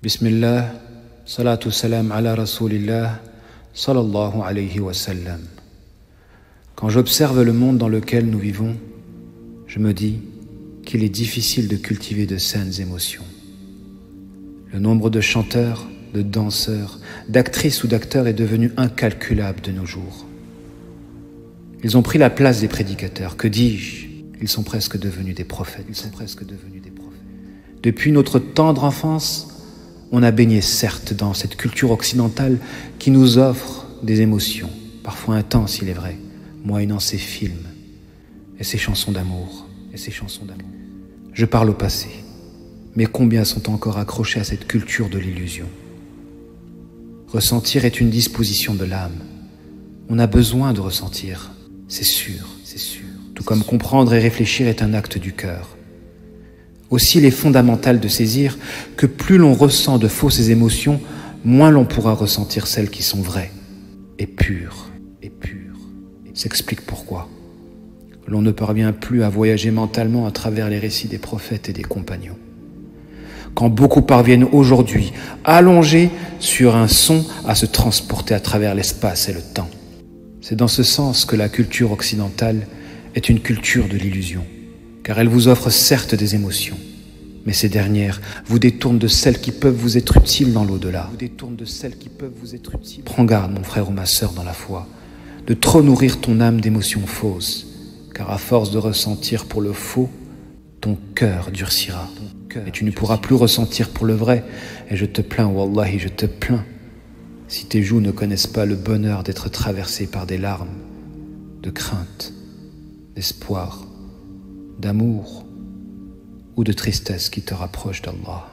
Bismillah, salatu salam ala rasulillah, sallallahu alayhi wa sallam. Quand j'observe le monde dans lequel nous vivons, je me dis qu'il est difficile de cultiver de saines émotions. Le nombre de chanteurs, de danseurs, d'actrices ou d'acteurs est devenu incalculable de nos jours. Ils ont pris la place des prédicateurs, que dis-je? Ils sont presque devenus des prophètes. Depuis notre tendre enfance, on a baigné certes dans cette culture occidentale qui nous offre des émotions, parfois intenses il est vrai, moyennant ses films et ses chansons d'amour. Je parle au passé, mais combien sont encore accrochés à cette culture de l'illusion? Ressentir est une disposition de l'âme. On a besoin de ressentir, c'est sûr. Tout comme comprendre et réfléchir est un acte du cœur. Aussi, il est fondamental de saisir que plus l'on ressent de fausses émotions, moins l'on pourra ressentir celles qui sont vraies et pures. S'explique pourquoi. L'on ne parvient plus à voyager mentalement à travers les récits des prophètes et des compagnons. Quand beaucoup parviennent aujourd'hui, allongés sur un son, à se transporter à travers l'espace et le temps. C'est dans ce sens que la culture occidentale est une culture de l'illusion, car elle vous offre certes des émotions, mais ces dernières vous détournent de celles qui peuvent vous être utiles dans l'au-delà. Prends garde, mon frère ou ma sœur dans la foi, de trop nourrir ton âme d'émotions fausses, car à force de ressentir pour le faux, ton cœur durcira, et tu ne pourras plus ressentir pour le vrai. Et je te plains, wallahi, je te plains, si tes joues ne connaissent pas le bonheur d'être traversées par des larmes, de crainte, d'espoir, d'amour ou de tristesse qui te rapproche d'Allah.